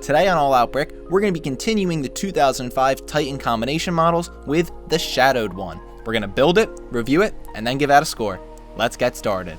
Today on All Out Brick, we're going to be continuing the 2005 Titan combination models with the Shadowed one. We're going to build it, review it, and then give out a score. Let's get started.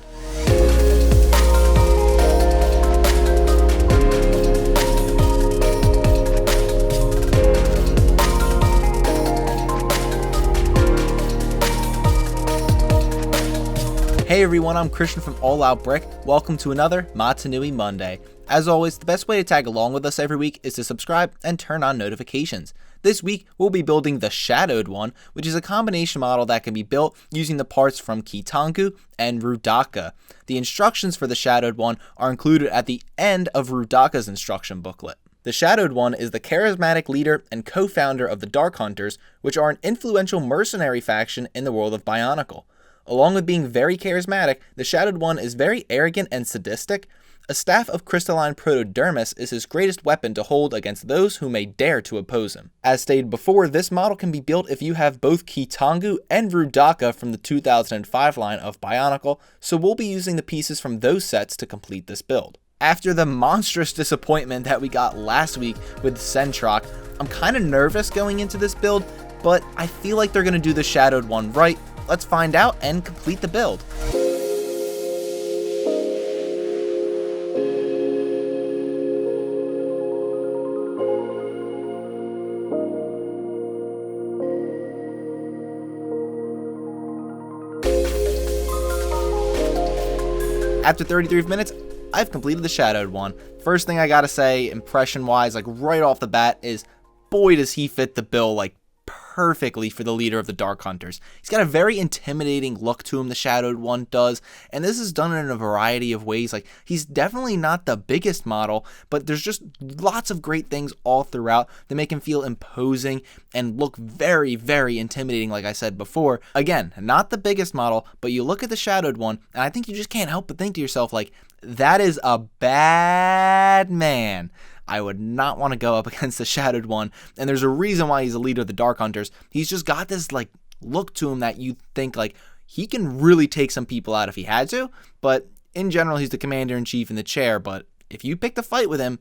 Hey everyone, I'm Christian from All Out Brick. Welcome to another Matanui Monday. As always, the best way to tag along with us every week is to subscribe and turn on notifications. This week, we'll be building the Shadowed one, which is a combination model that can be built using the parts from Keetongu and Roodaka. The instructions for the Shadowed one are included at the end of Roodaka's instruction booklet. The Shadowed one is the charismatic leader and co-founder of the Dark Hunters, which are an influential mercenary faction in the world of Bionicle. Along with being very charismatic, the Shadowed one is very arrogant and sadistic. A staff of crystalline Protodermis is his greatest weapon to hold against those who may dare to oppose him. As stated before, this model can be built if you have both Keetongu and Roodaka from the 2005 line of Bionicle, so we'll be using the pieces from those sets to complete this build. After the monstrous disappointment that we got last week with Centrock, I'm kind of nervous going into this build, but I feel like they're going to do the Shadowed one right. Let's find out and complete the build. After 33 minutes, I've completed the Shadowed one. First thing I gotta say, impression-wise, like right off the bat, is boy does he fit the bill like perfectly for the leader of the Dark Hunters. He's got a very intimidating look to him, the Shadowed one does, and this is done in a variety of ways. Like, he's definitely not the biggest model, but there's just lots of great things all throughout that make him feel imposing and look very, very intimidating, like I said before. Again, not the biggest model, but you look at the Shadowed one, and I think you just can't help but think to yourself, like, that is a bad man. I would not want to go up against the Shadowed one, and there's a reason why he's a leader of the Dark Hunters. He's just got this like look to him that you think like he can really take some people out if he had to, but in general he's the commander-in-chief in the chair, but if you pick the fight with him,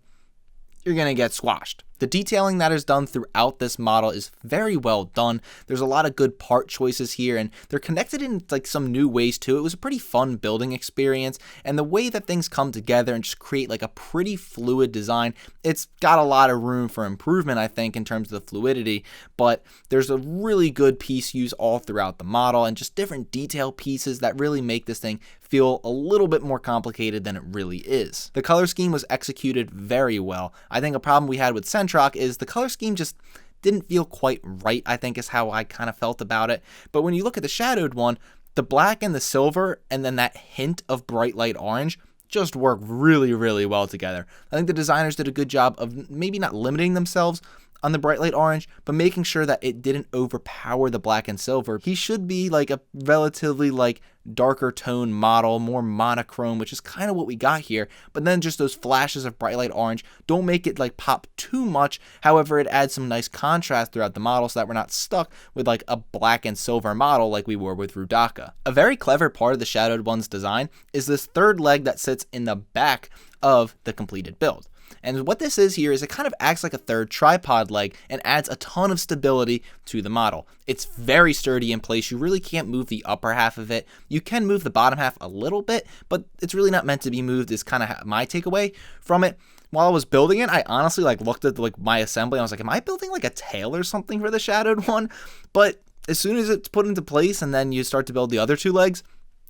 you're going to get squashed. The detailing that is done throughout this model is very well done. There's a lot of good part choices here, and they're connected in like some new ways too. It was a pretty fun building experience, and the way that things come together and just create like a pretty fluid design, it's got a lot of room for improvement, I think, in terms of the fluidity, but there's a really good piece used all throughout the model and just different detail pieces that really make this thing feel a little bit more complicated than it really is. The color scheme was executed very well. I think a problem we had with Centrock is the color scheme just didn't feel quite right, I think is how I kind of felt about it. But when you look at the Shadowed one, the black and the silver and then that hint of bright light orange just work really, really well together. I think the designers did a good job of maybe not limiting themselves on the bright light orange, but making sure that it didn't overpower the black and silver. He should be like a relatively like darker tone model, more monochrome, which is kind of what we got here, but then just those flashes of bright light orange don't make it like pop too much. However, it adds some nice contrast throughout the model so that we're not stuck with like a black and silver model like we were with Roodaka. A very clever part of the Shadowed one's design is this third leg that sits in the back of the completed build. And what this is here is it kind of acts like a third tripod leg and adds a ton of stability to the model. It's very sturdy in place. You really can't move the upper half of it. You can move the bottom half a little bit, but it's really not meant to be moved is kind of my takeaway from it. While I was building it, I honestly like looked at like my assembly and I was like, am I building like a tail or something for the Shadowed one? But as soon as it's put into place and then you start to build the other two legs,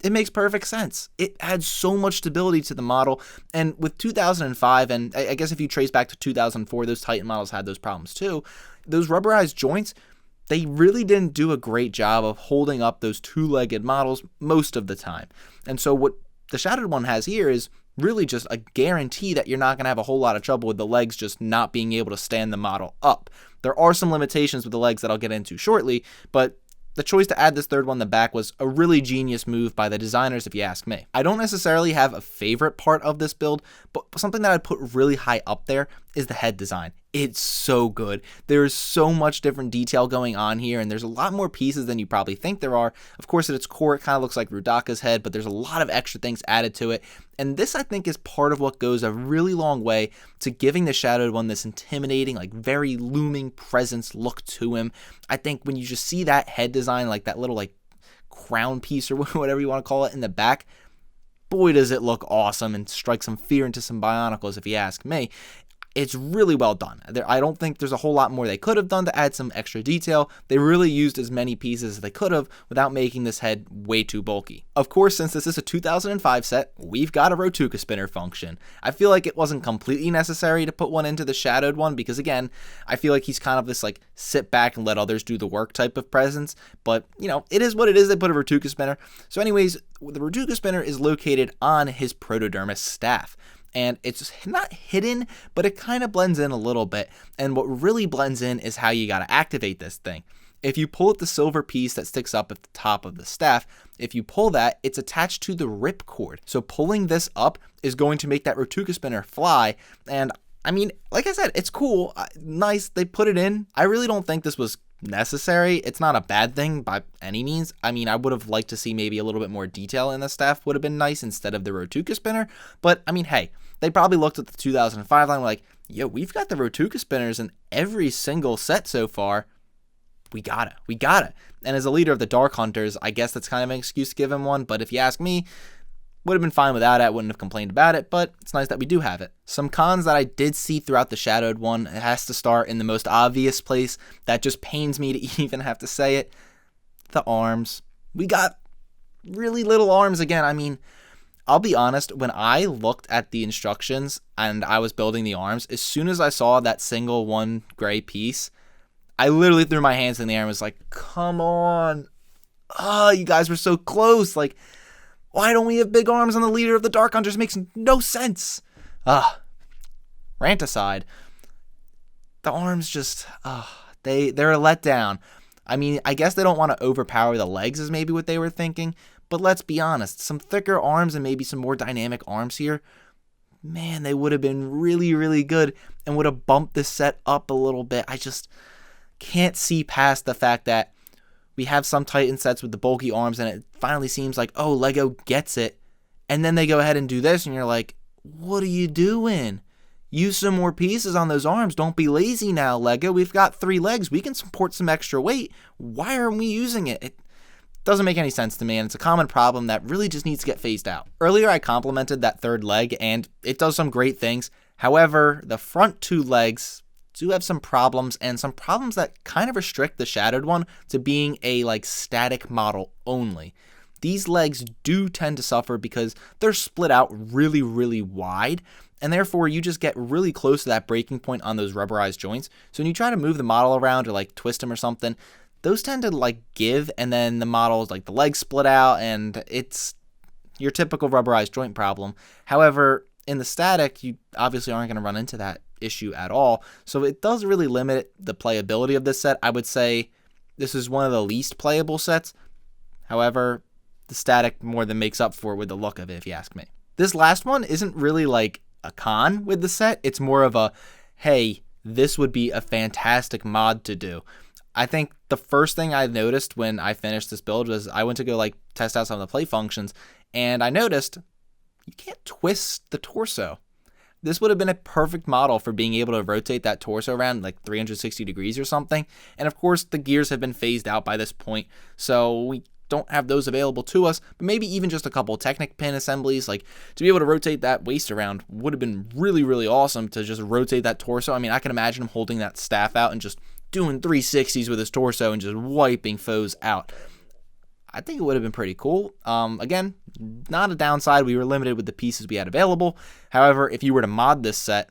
it makes perfect sense. It adds so much stability to the model, and with 2005, and I guess if you trace back to 2004, those Titan models had those problems too. Those rubberized joints, they really didn't do a great job of holding up those two-legged models most of the time. And so what the Shadowed one has here is really just a guarantee that you're not going to have a whole lot of trouble with the legs just not being able to stand the model up. There are some limitations with the legs that I'll get into shortly, but the choice to add this third one in the back was a really genius move by the designers if you ask me. I don't necessarily have a favorite part of this build, but something that I'd put really high up there is the head design. It's so good. There's so much different detail going on here, and there's a lot more pieces than you probably think there are. Of course, at its core, it kind of looks like Roodaka's head, but there's a lot of extra things added to it. And this, I think, is part of what goes a really long way to giving the Shadowed One this intimidating, like very looming presence look to him. I think when you just see that head design, like that little like crown piece or whatever you want to call it in the back, boy, does it look awesome and strike some fear into some Bionicles, if you ask me. It's really well done. I don't think there's a whole lot more they could have done to add some extra detail. They really used as many pieces as they could have without making this head way too bulky. Of course, since this is a 2005 set, we've got a Roodaka spinner function. I feel like it wasn't completely necessary to put one into the Shadowed One because, again, I feel like he's kind of this like sit back and let others do the work type of presence. But, you know, it is what it is. They put a Roodaka spinner. So anyways, the Roodaka spinner is located on his Protodermis staff. And it's not hidden, but it kind of blends in a little bit. And what really blends in is how you got to activate this thing. If you pull at the silver piece that sticks up at the top of the staff, if you pull that, it's attached to the ripcord. So pulling this up is going to make that Roodaka spinner fly. And I mean, like I said, it's cool. Nice. They put it in. I really don't think this was necessary. It's not a bad thing by any means. I mean, I would have liked to see maybe a little bit more detail in the staff would have been nice instead of the Roodaka spinner. But I mean, hey, they probably looked at the 2005 line like, yo, we've got the Roodaka spinners in every single set so far. We got it. And as a leader of the Dark Hunters, I guess that's kind of an excuse to give him one. But if you ask me, would have been fine without it. Wouldn't have complained about it, but it's nice that we do have it. Some cons that I did see throughout the Shadowed One, it has to start in the most obvious place. That just pains me to even have to say it. The arms. We got really little arms again. I mean, I'll be honest, when I looked at the instructions and I was building the arms, as soon as I saw that single one gray piece, I literally threw my hands in the air and was like, come on. Oh, you guys were so close. Like, why don't we have big arms on the leader of the Dark Hunters? Makes no sense. Rant aside, the arms just, they're a letdown. I mean, I guess they don't want to overpower the legs is maybe what they were thinking. But let's be honest, some thicker arms and maybe some more dynamic arms here, man, they would have been really, really good and would have bumped this set up a little bit. I just can't see past the fact that we have some Titan sets with the bulky arms and it finally seems like, oh, Lego gets it. And then they go ahead and do this and you're like, what are you doing? Use some more pieces on those arms. Don't be lazy now, Lego. We've got 3 legs. We can support some extra weight. Why aren't we using it? It doesn't make any sense to me, and it's a common problem that really just needs to get phased out. Earlier, I complimented that third leg, and it does some great things. However, the front 2 legs do have some problems, and some problems that kind of restrict the Shadowed One to being a like static model only. These legs do tend to suffer because they're split out really, really wide, and therefore you just get really close to that breaking point on those rubberized joints. So when you try to move the model around or like twist them or something, those tend to like give, and then the models, like the legs split out, and it's your typical rubberized joint problem. However, in the static, you obviously aren't going to run into that issue at all. So it does really limit the playability of this set. I would say this is one of the least playable sets. However, the static more than makes up for it with the look of it, if you ask me. This last one isn't really like a con with the set. It's more of a, hey, this would be a fantastic mod to do. I think the first thing I noticed when I finished this build was I went to go like test out some of the play functions, and I noticed you can't twist the torso. This would have been a perfect model for being able to rotate that torso around like 360 degrees or something. And of course, the gears have been phased out by this point, so we don't have those available to us, but maybe even just a couple Technic pin assemblies, like to be able to rotate that waist around would have been really, really awesome to just rotate that torso. I mean, I can imagine him holding that staff out and just doing 360s with his torso and just wiping foes out. I think it would have been pretty cool. Again, not a downside. We were limited with the pieces we had available. However, if you were to mod this set,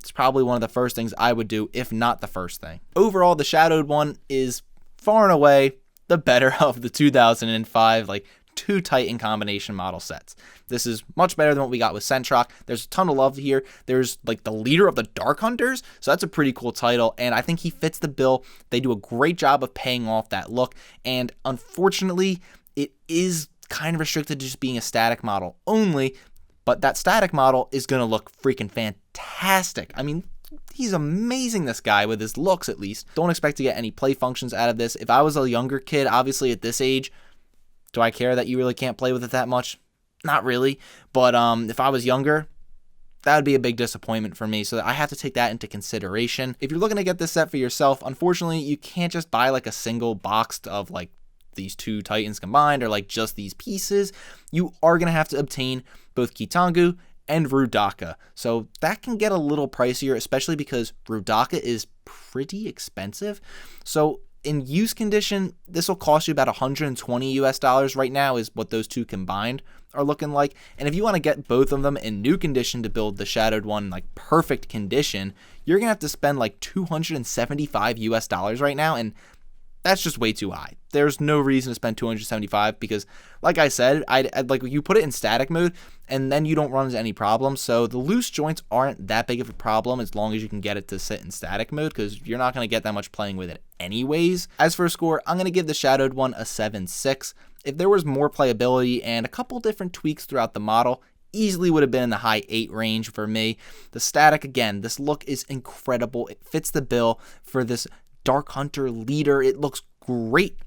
it's probably one of the first things I would do, if not the first thing. Overall, the Shadowed One is far and away the better of the 2005 like 2 Titan combination model sets. This is much better than what we got with Centrock. There's a ton of love here. There's like the leader of the Dark Hunters, so that's a pretty cool title, and I think he fits the bill. They do a great job of paying off that look, and unfortunately, it is kind of restricted to just being a static model only, but that static model is going to look freaking fantastic. I mean, he's amazing, this guy, with his looks at least. Don't expect to get any play functions out of this. If I was a younger kid, obviously at this age, do I care that you really can't play with it that much? Not really. But if I was younger, that would be a big disappointment for me, so I have to take that into consideration. If you're looking to get this set for yourself, unfortunately, you can't just buy like a single box of like these two Titans combined or like just these pieces. You are going to have to obtain both Keetongu and Roodaka. So that can get a little pricier, especially because Roodaka is pretty expensive. So in use condition, this will cost you about $120 right now is what those two combined are looking like. And if you want to get both of them in new condition to build the Shadowed one in like perfect condition, you're going to have to spend like $275 right now, and that's just way too high. There's no reason to spend $275 because, like I said, I'd like you put it in static mode and then you don't run into any problems. So the loose joints aren't that big of a problem as long as you can get it to sit in static mode, because you're not going to get that much playing with it anyways. As for a score, I'm going to give the Shadowed one a 7.6. If there was more playability and a couple different tweaks throughout the model, easily would have been in the high 8 range for me. The static, again, this look is incredible. It fits the bill for this Dark Hunter leader. It looks great,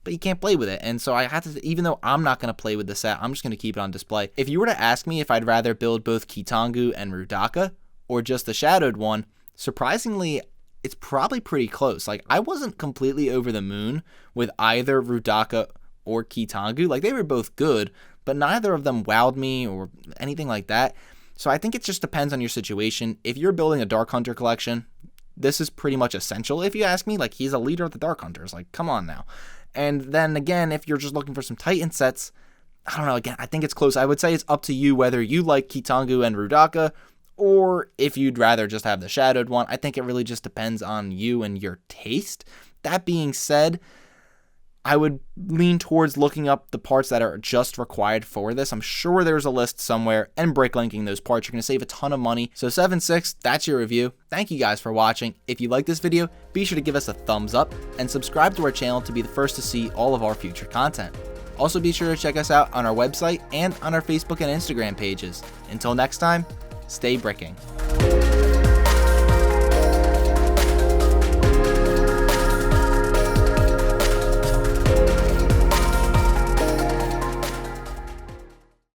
but you can't play with it. And so I have to, even though I'm not going to play with the set, I'm just going to keep it on display. If you were to ask me if I'd rather build both Keetongu and Roodaka or just the Shadowed one, surprisingly, it's probably pretty close. Like, I wasn't completely over the moon with either Roodaka or Keetongu. Like, they were both good, but neither of them wowed me or anything like that. So I think it just depends on your situation. If you're building a Dark Hunter collection, this is pretty much essential. If you ask me, like, he's a leader of the Dark Hunters. Like, come on now. And then again, if you're just looking for some Titan sets, I don't know. Again, I think it's close. I would say it's up to you whether you like Keetongu and Roodaka or if you'd rather just have the Shadowed one. I think it really just depends on you and your taste. That being said, I would lean towards looking up the parts that are just required for this. I'm sure there's a list somewhere, and break linking those parts. You're going to save a ton of money. So 7.6, that's your review. Thank you guys for watching. If you like this video, be sure to give us a thumbs up and subscribe to our channel to be the first to see all of our future content. Also, be sure to check us out on our website and on our Facebook and Instagram pages. Until next time, stay bricking.